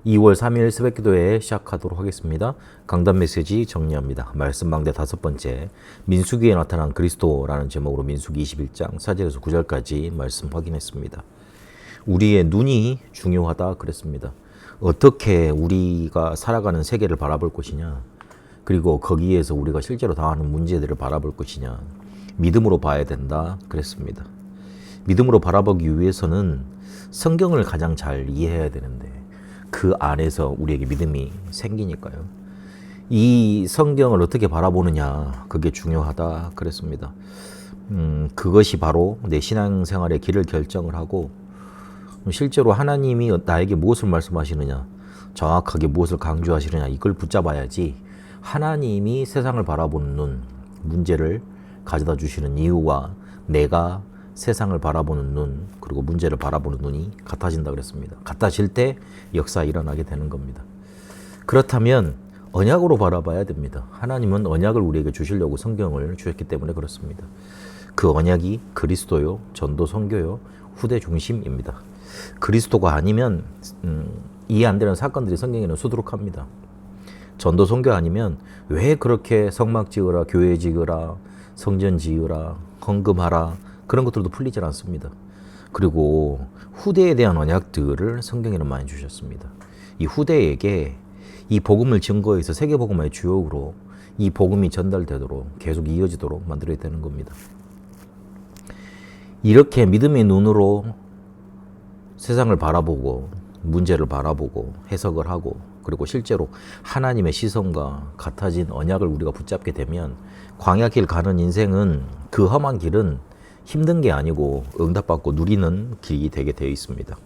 2월 3일 새벽기도회 시작하도록 하겠습니다. 강단 메시지 정리합니다. 말씀방대 5번째, 민수기에 나타난 그리스도라는 제목으로 민수기 21장 4절에서 9절까지 말씀 확인했습니다. 우리의 눈이 중요하다 그랬습니다. 어떻게 우리가 살아가는 세계를 바라볼 것이냐, 그리고 거기에서 우리가 실제로 당하는 문제들을 바라볼 것이냐, 믿음으로 봐야 된다 그랬습니다. 믿음으로 바라보기 위해서는 성경을 가장 잘 이해해야 되는데 그 안에서 우리에게 믿음이 생기니까요. 이 성경을 어떻게 바라보느냐, 그게 중요하다 그랬습니다. 그것이 바로 내 신앙생활의 길을 결정을 하고 실제로 하나님이 나에게 무엇을 말씀하시느냐, 정확하게 무엇을 강조하시느냐, 이걸 붙잡아야지 하나님이 세상을 바라보는 눈, 문제를 가져다 주시는 이유와 내가 세상을 바라보는 눈, 그리고 문제를 바라보는 눈이 같아진다 그랬습니다. 같아질 때 역사 일어나게 되는 겁니다. 그렇다면 언약으로 바라봐야 됩니다. 하나님은 언약을 우리에게 주시려고 성경을 주셨기 때문에 그렇습니다. 그 언약이 그리스도요, 전도, 선교요, 후대 중심입니다. 그리스도가 아니면 이해 안 되는 사건들이 성경에는 수두룩합니다. 전도, 선교 아니면 왜 그렇게 성막 지으라, 교회 지으라, 성전 지으라, 헌금하라, 그런 것들도 풀리질 않습니다. 그리고 후대에 대한 언약들을 성경에는 많이 주셨습니다. 이 후대에게 이 복음을 증거해서 세계복음화의 주역으로 이 복음이 전달되도록 계속 이어지도록 만들어야 되는 겁니다. 이렇게 믿음의 눈으로 세상을 바라보고 문제를 바라보고 해석을 하고 그리고 실제로 하나님의 시선과 같아진 언약을 우리가 붙잡게 되면 광야길 가는 인생은, 그 험한 길은 힘든 게 아니고 응답받고 누리는 길이 되게 되어 있습니다.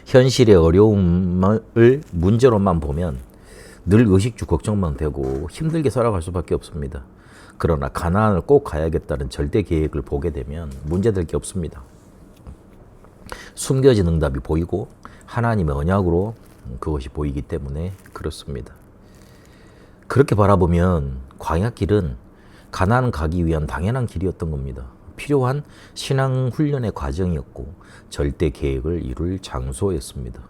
현실의 어려움을 문제로만 보면 늘 의식주 걱정만 되고 힘들게 살아갈 수밖에 없습니다. 그러나 가나안을 꼭 가야겠다는 절대 계획을 보게 되면 문제될 게 없습니다. 숨겨진 응답이 보이고 하나님의 언약으로 그것이 보이기 때문에 그렇습니다. 그렇게 바라보면 광야길은 가나안 가기 위한 당연한 길이었던 겁니다. 필요한 신앙 훈련의 과정이었고 절대 계획을 이룰 장소였습니다.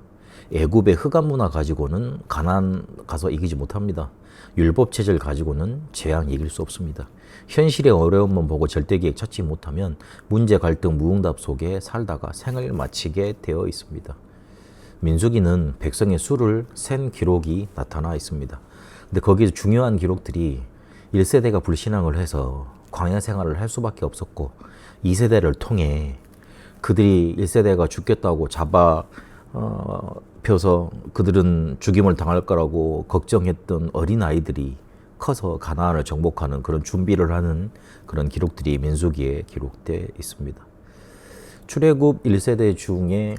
애굽의 흑암 문화 가지고는 가나안 가서 이기지 못합니다. 율법 체제를 가지고는 재앙 이길 수 없습니다. 현실의 어려움만 보고 절대 계획 찾지 못하면 문제, 갈등, 무응답 속에 살다가 생을 마치게 되어 있습니다. 민수기는 백성의 수를 센 기록이 나타나 있습니다. 근데 거기서 중요한 기록들이 1세대가 불신앙을 해서 광야 생활을 할 수밖에 없었고 2세대를 통해 그들이 1세대가 죽겠다고 펴서 그들은 죽임을 당할 거라고 걱정했던 어린아이들이 커서 가나안을 정복하는 그런 준비를 하는 그런 기록들이 민수기에 기록되어 있습니다. 출애굽 1세대 중에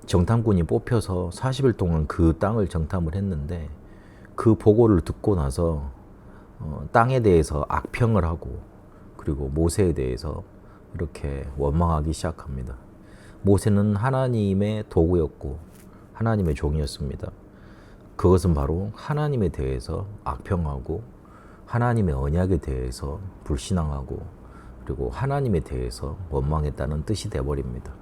정탐꾼이 뽑혀서 40일 동안 그 땅을 정탐을 했는데 그 보고를 듣고 나서 땅에 대해서 악평을 하고 그리고 모세에 대해서 이렇게 원망하기 시작합니다. 모세는 하나님의 도구였고 하나님의 종이었습니다. 그것은 바로 하나님에 대해서 악평하고 하나님의 언약에 대해서 불신앙하고 그리고 하나님에 대해서 원망했다는 뜻이 돼버립니다.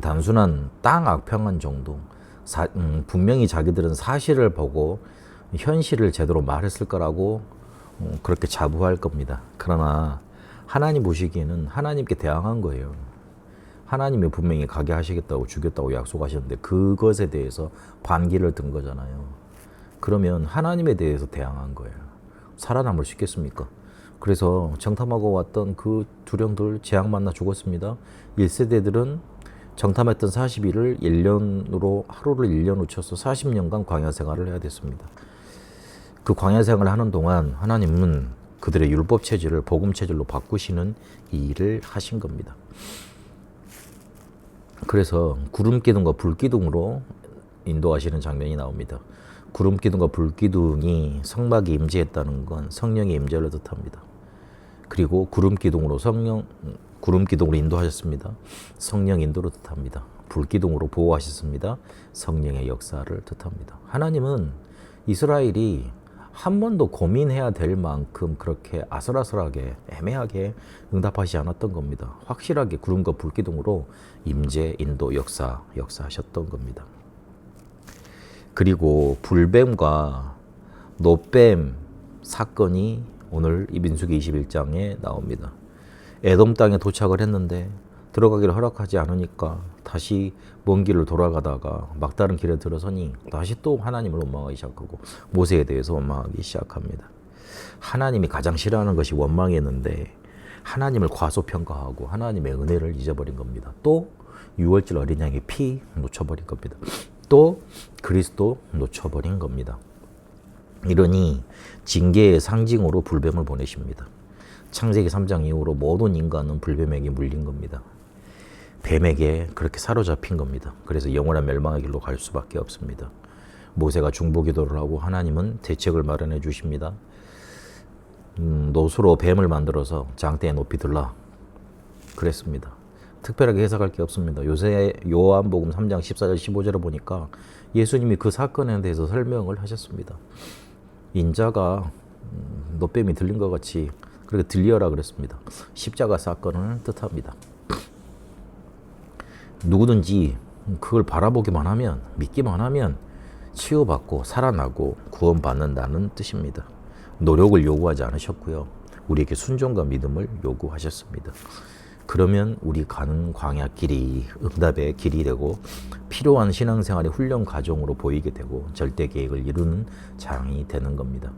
단순한 땅 악평한 정도, 분명히 자기들은 사실을 보고 현실을 제대로 말했을 거라고 그렇게 자부할 겁니다. 그러나 하나님 보시기에는 하나님께 대항한 거예요. 하나님이 분명히 가게 하시겠다고 죽였다고 약속하셨는데 그것에 대해서 반기를 든 거잖아요. 그러면 하나님에 대해서 대항한 거예요. 살아남을 수 있겠습니까? 그래서 정탐하고 왔던 그 두령들 재앙 만나 죽었습니다. 1세대들은 정탐했던 40일을 1년으로 하루를 1년으로 쳐서 40년간 광야 생활을 해야 됐습니다. 그 광야 생활을 하는 동안 하나님은 그들의 율법 체질을 복음 체질로 바꾸시는 이 일을 하신 겁니다. 그래서 구름 기둥과 불 기둥으로 인도하시는 장면이 나옵니다. 구름 기둥과 불 기둥이 성막에 임재했다는 건 성령의 임재를 뜻합니다. 그리고 구름 기둥으로 인도하셨습니다. 성령 인도를 뜻합니다. 불 기둥으로 보호하셨습니다. 성령의 역사를 뜻합니다. 하나님은 이스라엘이 한 번도 고민해야 될 만큼 그렇게 아슬아슬하게 애매하게 응답하지 않았던 겁니다. 확실하게 구름과 불기둥으로 임재, 인도, 역사하셨던 겁니다. 그리고 불뱀과 노뱀 사건이 오늘 이 민수기 21장에 나옵니다. 에돔 땅에 도착을 했는데 들어가기를 허락하지 않으니까 다시 먼 길을 돌아가다가 막다른 길에 들어서니 다시 또 하나님을 원망하기 시작하고 모세에 대해서 원망하기 시작합니다. 하나님이 가장 싫어하는 것이 원망이었는데 하나님을 과소평가하고 하나님의 은혜를 잊어버린 겁니다. 또 6월절 어린 양의 피 놓쳐버린 겁니다. 또 그리스도 놓쳐버린 겁니다. 이러니 징계의 상징으로 불뱀을 보내십니다. 창세기 3장 이후로 모든 인간은 불뱀에게 물린 겁니다. 뱀에게 그렇게 사로잡힌 겁니다. 그래서 영원한 멸망의 길로 갈 수밖에 없습니다. 모세가 중보기도를 하고 하나님은 대책을 마련해 주십니다. 노수로 뱀을 만들어서 장대에 높이 들라 그랬습니다. 특별하게 해석할 게 없습니다. 요새 요한복음 3장 14절 15절을 보니까 예수님이 그 사건에 대해서 설명을 하셨습니다. 인자가 노뱀이 들린 것 같이 그렇게 들려라 그랬습니다. 십자가 사건을 뜻합니다. 누구든지 그걸 바라보기만 하면, 믿기만 하면 치유받고 살아나고 구원받는다는 뜻입니다. 노력을 요구하지 않으셨고요. 우리에게 순종과 믿음을 요구하셨습니다. 그러면 우리 가는 광야 길이 응답의 길이 되고 필요한 신앙생활의 훈련 과정으로 보이게 되고 절대 계획을 이루는 장이 되는 겁니다.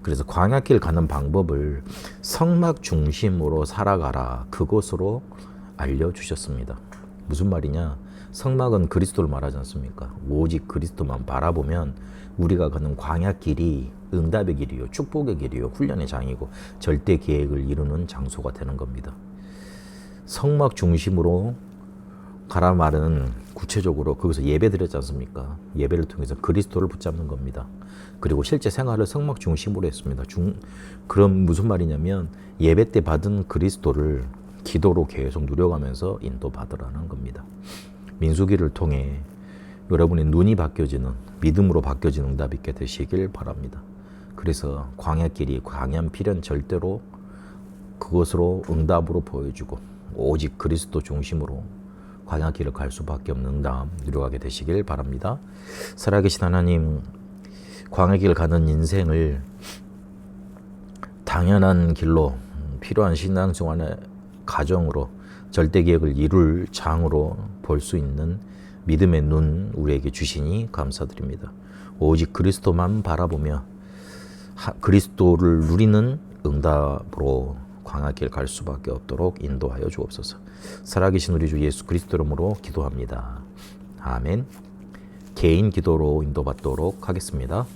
그래서 광야길 가는 방법을 성막 중심으로 살아가라 그것으로 알려주셨습니다. 무슨 말이냐? 성막은 그리스도를 말하지 않습니까? 오직 그리스도만 바라보면 우리가 가는 광야길이 응답의 길이요, 축복의 길이요, 훈련의 장이고 절대 계획을 이루는 장소가 되는 겁니다. 성막 중심으로 가라 말은 구체적으로 거기서 예배 드렸지 않습니까? 예배를 통해서 그리스도를 붙잡는 겁니다. 그리고 실제 생활을 성막 중심으로 했습니다. 그럼 무슨 말이냐면 예배 때 받은 그리스도를 기도로 계속 누려가면서 인도받으라는 겁니다. 민수기를 통해 여러분의 눈이 바뀌어지는, 믿음으로 바뀌어지는 응답 있게 되시길 바랍니다. 그래서 광야길이 광야한 필연 절대로 그것으로 응답으로 보여주고 오직 그리스도 중심으로 광야길을 갈 수밖에 없는 응답 누려가게 되시길 바랍니다. 살아계신 하나님, 광야길 가는 인생을 당연한 길로 필요한 신앙생활의 가정으로 절대 계획을 이룰 장으로 볼 수 있는 믿음의 눈 우리에게 주시니 감사드립니다. 오직 그리스도만 바라보며 그리스도를 누리는 응답으로 광야길 갈 수밖에 없도록 인도하여 주옵소서. 살아계신 우리 주 예수 그리스도 이름으로 기도합니다. 아멘. 개인 기도로 인도받도록 하겠습니다.